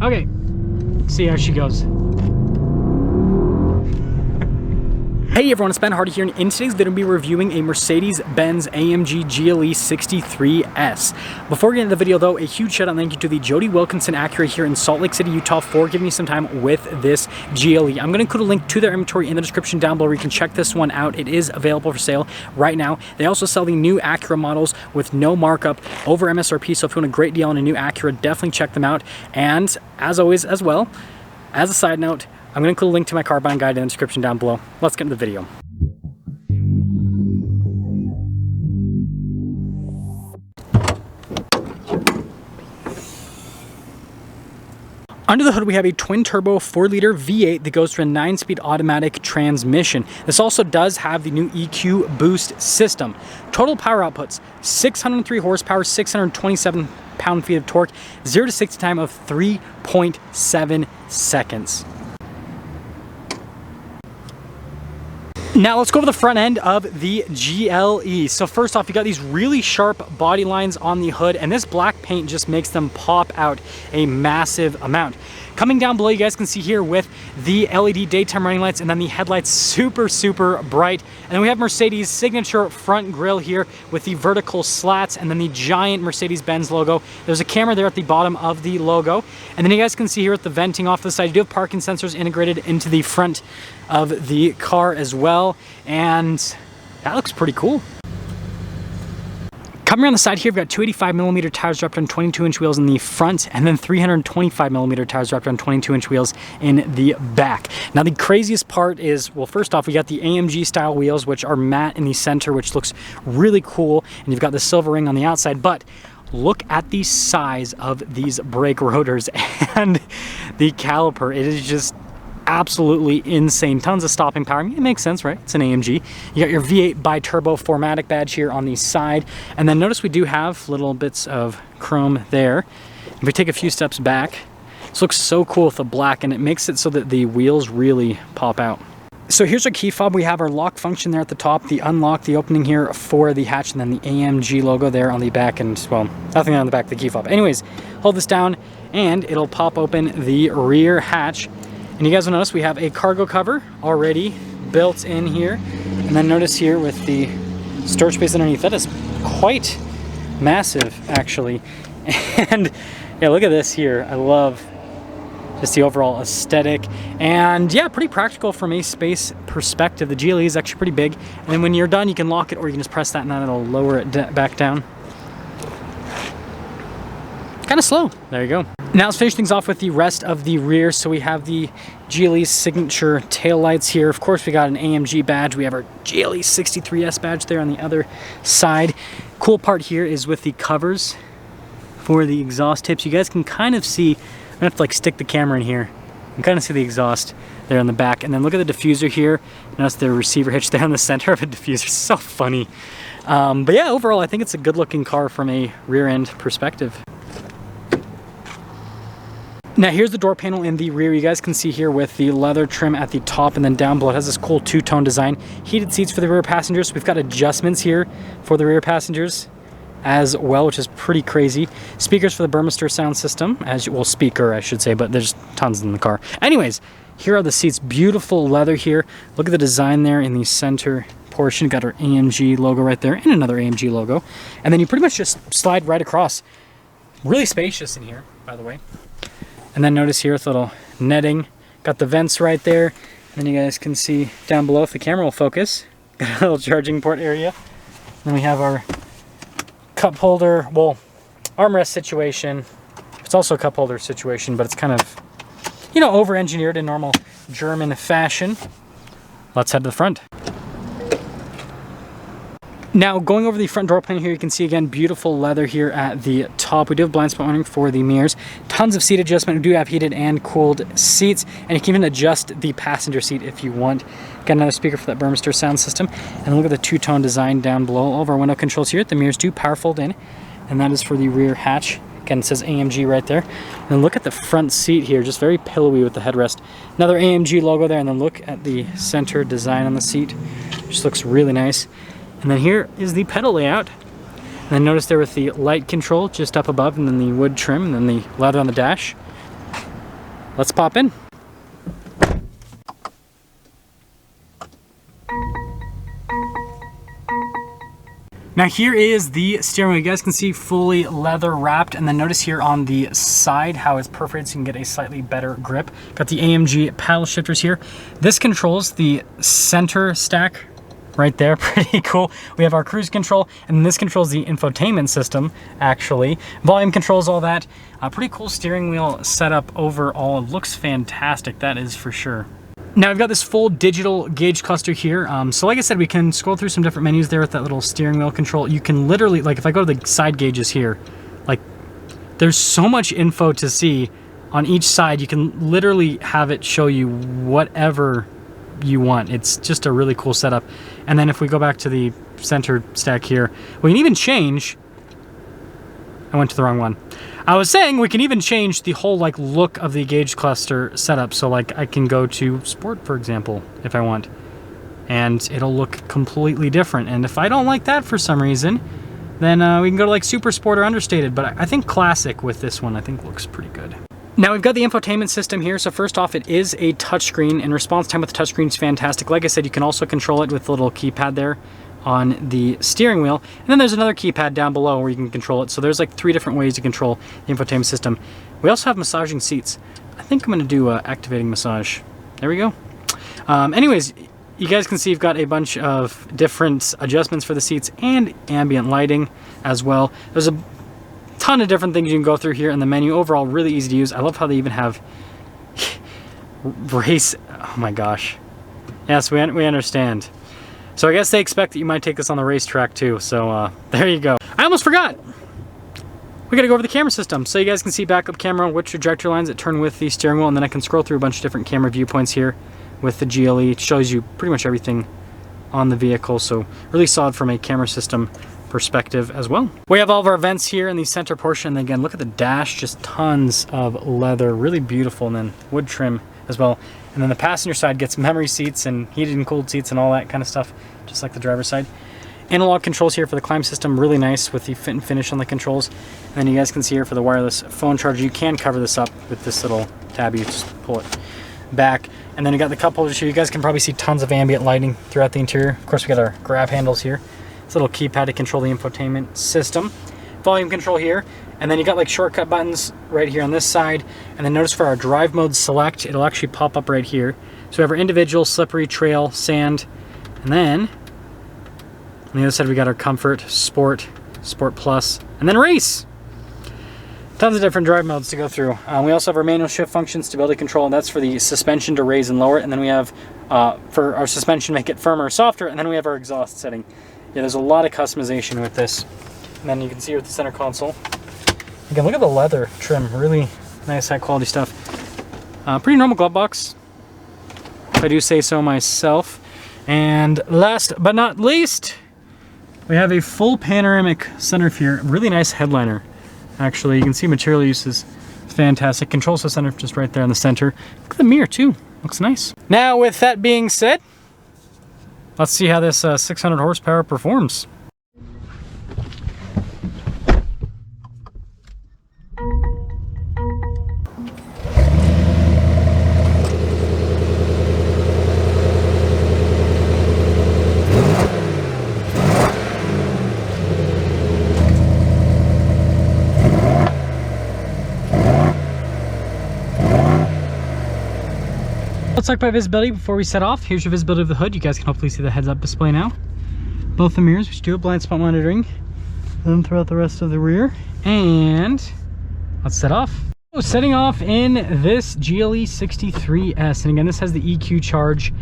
Okay, see how she goes. Hey everyone, it's Ben Hardy here, and in today's video we'll be reviewing a Mercedes-Benz AMG GLE 63S. Before we get into the video though, a huge shout out and thank you to the Jody Wilkinson Acura here in Salt Lake City, Utah for giving me some time with this GLE. I'm going to include a link to their inventory in the description down below where you can check this one out. It is available for sale right now. They also sell the new Acura models with no markup over MSRP, so if you want a great deal on a new Acura, definitely check them out. And as always, as well, as a side note, I'm going to include a link to my car buying guide in the description down below. Let's get into the video. Under the hood, we have a twin-turbo 4-liter V8 that goes through a 9-speed automatic transmission. This also does have the new EQ boost system. Total power outputs, 603 horsepower, 627 pound-feet of torque, 0 to 60 time of 3.7 seconds. Now let's go over the front end of the GLE. So first off, you got these really sharp body lines on the hood, and this black paint just makes them pop out a massive amount. Coming down below, you guys can see here with the LED daytime running lights, and then the headlights super bright. And then we have Mercedes' signature front grille here with the vertical slats and then the giant Mercedes-Benz logo. There's a camera there at the bottom of the logo. And then you guys can see here with the venting off the side, you do have parking sensors integrated into the front of the car as well. And that looks pretty cool. Coming around the side here, we've got 285mm tires wrapped on 22-inch wheels in the front, and then 325mm tires wrapped on 22-inch wheels in the back. Now the craziest part is, well, first off, we got the AMG style wheels, which are matte in the center, which looks really cool, and you've got the silver ring on the outside, but look at the size of these brake rotors and the caliper. It is just absolutely insane. Tons of stopping power. I mean, it makes sense, right? It's an AMG. You got your V8 bi-turbo 4MATIC badge here on the side. And then notice we do have little bits of chrome there. If we take a few steps back, this looks so cool with the black, and it makes it so that the wheels really pop out. So here's our key fob. We have our lock function there at the top, the unlock, the opening here for the hatch, and then the AMG logo there on the back, and, well, nothing on the back of the key fob. Anyways, hold this down, and it'll pop open the rear hatch. And you guys will notice we have a cargo cover already built in here. And then notice here with the storage space underneath, that is quite massive actually. And yeah, look at this here. I love just the overall aesthetic. And yeah, pretty practical from a space perspective. The GLE is actually pretty big. And then when you're done, you can lock it, or you can just press that and then it'll lower it back down. Kind of slow. There you go. Now let's finish things off with the rest of the rear. So we have the GLE signature taillights here. Of course, we got an AMG badge. We have our GLE 63S badge there on the other side. Cool part here is with the covers for the exhaust tips. You guys can kind of see, I'm gonna have to like stick the camera in here. You can kind of see the exhaust there on the back. And then look at the diffuser here. Notice the receiver hitch there in the center of a diffuser. So funny. But yeah, overall, I think it's a good looking car from a rear end perspective. Now here's the door panel in the rear. You guys can see here with the leather trim at the top, and then down below it has this cool two-tone design. Heated seats for the rear passengers. We've got adjustments here for the rear passengers as well, which is pretty crazy. Speakers for the Burmester sound system, well, speaker I should say, but there's tons in the car. Anyways, here are the seats. Beautiful leather here. Look at the design there in the center portion. Got our AMG logo right there and another AMG logo. And then you pretty much just slide right across. Really spacious in here, by the way. And then notice here with little netting, got the vents right there. And then you guys can see down below if the camera will focus, got a little charging port area. And then we have our cup holder, well, armrest situation. It's also a cup holder situation, but it's kind of, you know, over-engineered in normal German fashion. Let's head to the front. Now, going over the front door panel here, you can see again beautiful leather here at the top. We do have blind spot monitoring for the mirrors. Tons of seat adjustment. We do have heated and cooled seats, and you can even adjust the passenger seat if you want. Got another speaker for that Burmester sound system. And look at the two-tone design down below. All of our window controls here. The mirrors do power fold in, and that is for the rear hatch. Again, it says AMG right there. And then look at the front seat here, just very pillowy with the headrest. Another AMG logo there, and then look at the center design on the seat. Just looks really nice. And then here is the pedal layout. And then notice there with the light control just up above, and then the wood trim, and then the leather on the dash. let's pop in. Now here is the steering wheel. You guys can see fully leather wrapped, and then notice here on the side how it's perforated so you can get a slightly better grip. Got the AMG paddle shifters here. This controls the center stack right there, pretty cool. We have our cruise control, and this controls the infotainment system, actually. Volume controls, all that. Pretty cool steering wheel setup overall. It looks fantastic, that is for sure. Now I've got this full digital gauge cluster here. So like I said, we can scroll through some different menus there with that little steering wheel control. You can literally, like if I go to the side gauges here, like there's so much info to see on each side. You can literally have it show you whatever you want. It's just a really cool setup. And then if we go back to the center stack here, we can even change, I went to the wrong one. I was saying we can even change the whole like look of the gauge cluster setup. So like I can go to sport, for example, if I want, and it'll look completely different. And if I don't like that for some reason, then we can go to like super sport or understated. But I think classic with this one, I think looks pretty good. Now we've got the infotainment system here. So first off, it is a touchscreen, and response time with the touchscreen is fantastic. Like I said, you can also control it with the little keypad there on the steering wheel, and then there's another keypad down below where you can control it. So there's like 3 different ways to control the infotainment system. We also have massaging seats. I think I'm going to do activating massage. There we go. Anyways, you guys can see you've got a bunch of different adjustments for the seats and ambient lighting as well. There's a ton of different things you can go through here in the menu. Overall, really easy to use. I love how they even have race. Oh my gosh. Yes, we understand. So I guess they expect that you might take this on the racetrack too. So there you go. I almost forgot. We gotta go over the camera system. So you guys can see backup camera, which trajectory lines that turn with the steering wheel, and then I can scroll through a bunch of different camera viewpoints here with the GLE. It shows you pretty much everything on the vehicle. So really solid from a camera system perspective as well. We have all of our vents here in the center portion. And again, look at the dash, just tons of leather, really beautiful, and then wood trim as well. And then the passenger side gets memory seats and heated and cooled seats and all that kind of stuff, just like the driver's side. Analog controls here for the climb system, really nice with the fit and finish on the controls. And then you guys can see here for the wireless phone charger, you can cover this up with this little tab. You just pull it back. And then you got the cup holders here. You guys can probably see tons of ambient lighting throughout the interior. Of course, we got our grab handles here. This little keypad to control the infotainment system. Volume control here. And then you got like shortcut buttons right here on this side. And then notice for our drive mode select, it'll actually pop up right here. So we have our individual, slippery, trail, sand. And then on the other side, we got our comfort, sport, sport plus, and then race. Tons of different drive modes to go through. We also have our manual shift function, stability control, and that's for the suspension to raise and lower it. And then we have for our suspension, make it firmer or softer. And then we have our exhaust setting. Yeah, there's a lot of customization with this. And then you can see here with the center console. Again, look at the leather trim, really nice high quality stuff. Pretty normal glove box, if I do say so myself. And last but not least, we have a full panoramic sunroof here. Really nice headliner, actually. You can see material use is fantastic. Controls the sunroof just right there in the center. Look at the mirror too, looks nice. Now with that being said, let's see how this 600 horsepower performs. Let's talk about visibility before we set off. Here's your visibility of the hood. You guys can hopefully see the heads-up display now. Both the mirrors, which do have blind spot monitoring, then throughout the rest of the rear. And let's set off. So setting off in this GLE 63S, and again, this has the EQ charge,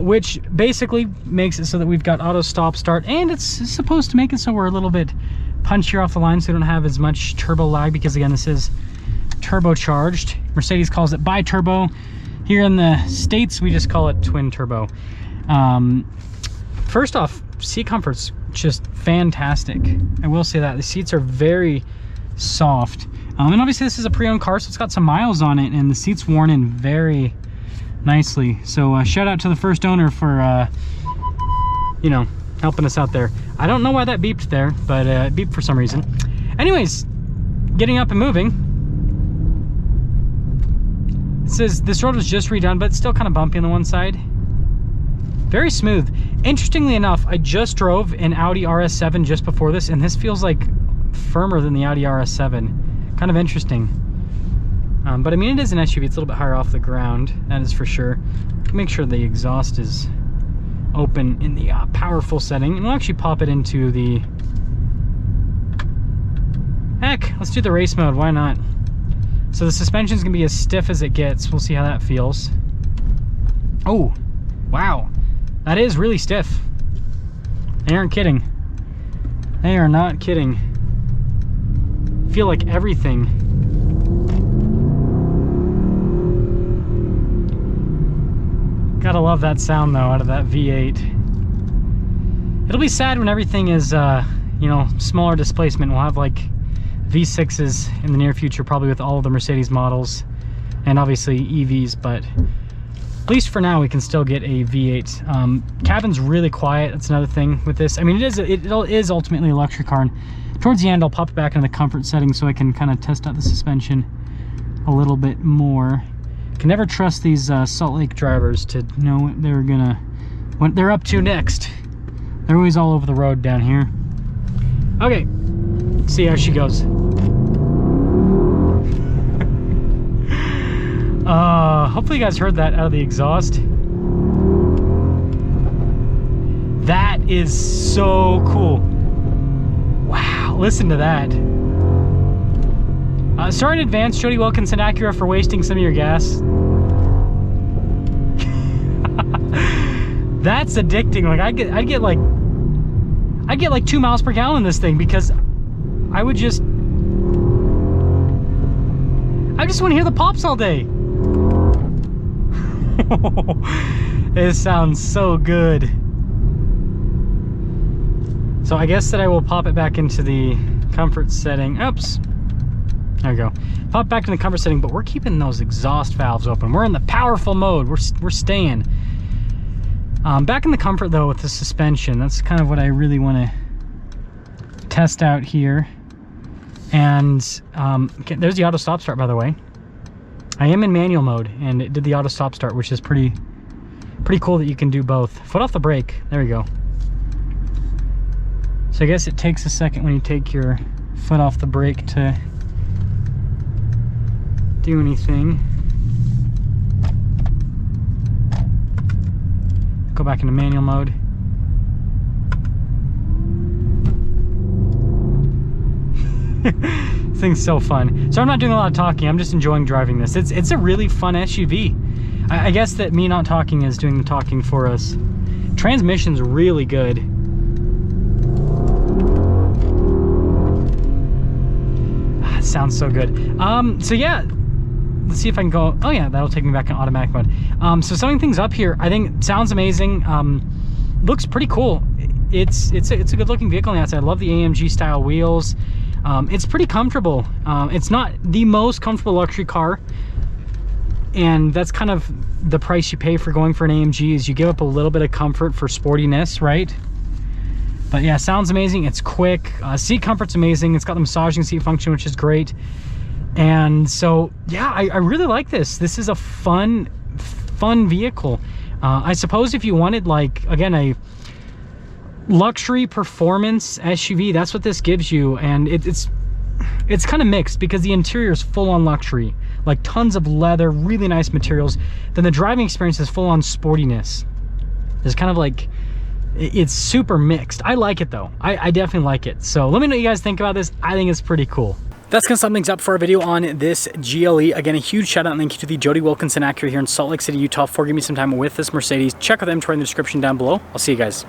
which basically makes it so that we've got auto stop start, and it's supposed to make it so we're a little bit punchier off the line, so we don't have as much turbo lag, because again, this is turbocharged. Mercedes calls it bi-turbo. Here in the States, we just call it twin turbo. First off, seat comfort's just fantastic. I will say that. The seats are very soft. And obviously this is a pre-owned car, so it's got some miles on it, and the seat's worn in very nicely. So shout out to the first owner for, you know, helping us out there. I don't know why that beeped there, but it beeped for some reason. Anyways, getting up and moving. This road was just redone, but it's still kind of bumpy on the one side. Very smooth. Interestingly enough, I just drove an Audi RS7 just before this, and this feels like firmer than the Audi RS7. Kind of interesting. But I mean, it is an SUV. It's a little bit higher off the ground, that is for sure. Make sure the exhaust is open in the powerful setting, and we'll actually pop it into the... Heck, let's do the race mode. Why not? So the suspension's gonna be as stiff as it gets. We'll see how that feels. Oh, wow. That is really stiff. They aren't kidding. They are not kidding. Feel like everything. Gotta love that sound though out of that V8. It'll be sad when everything is, you know, smaller displacement. We'll have like V6s in the near future, probably with all of the Mercedes models and obviously EVs, but at least for now we can still get a V8. Cabin's really quiet. That's another thing with this. I mean, it is ultimately a luxury car, and towards the end I'll pop it back into the comfort setting so I can kind of test out the suspension a little bit more. Can never trust these Salt Lake drivers to know what they're gonna, what they're up to next. They're always all over the road down here. Okay, let's see how she goes. Hopefully you guys heard that out of the exhaust. That is so cool. Wow, listen to that. Sorry in advance, Jody Wilkinson Acura, for wasting some of your gas. That's addicting. Like I'd get like 2 miles per gallon in this thing, because I just want to hear the pops all day. It sounds so good. So I guess that I will pop it back into the comfort setting. Oops. There we go. Pop back in the comfort setting, but we're keeping those exhaust valves open. We're in the powerful mode. We're staying. Back in the comfort though with the suspension. That's kind of what I really want to test out here. And okay, there's the auto stop start, by the way. I am in manual mode, and it did the auto stop start, which is pretty cool that you can do both. Foot off the brake. There we go. So I guess it takes a second when you take your foot off the brake to do anything. Go back into manual mode. This thing's so fun. So I'm not doing a lot of talking, I'm just enjoying driving this. It's a really fun SUV. I guess that me not talking is doing the talking for us. Transmission's really good. It sounds so good. So yeah, let's see if I can go. Oh yeah, that'll take me back in automatic mode. So summing things up here, I think it sounds amazing. Looks pretty cool. It's a good looking vehicle on the outside. I love the AMG style wheels. It's pretty comfortable. It's not the most comfortable luxury car, and that's kind of the price you pay for going for an AMG, is you give up a little bit of comfort for sportiness, right? But yeah, sounds amazing. It's quick. Seat comfort's amazing. It's got the massaging seat function, which is great. And so yeah, I really like this. This is a fun vehicle. I suppose if you wanted, like, again, a luxury performance SUV, that's what this gives you. And it's kind of mixed, because the interior is full on luxury, like tons of leather, really nice materials. Then the driving experience is full on sportiness. There's kind of like, it's super mixed. I like it though. I definitely like it. So let me know what you guys think about this. I think it's pretty cool. That's gonna sum things up for our video on this GLE. Again, a huge shout out and thank you to the Jody Wilkinson Acura here in Salt Lake City, Utah, for giving me some time with this Mercedes. Check out the inventory in the description down below. I'll see you guys.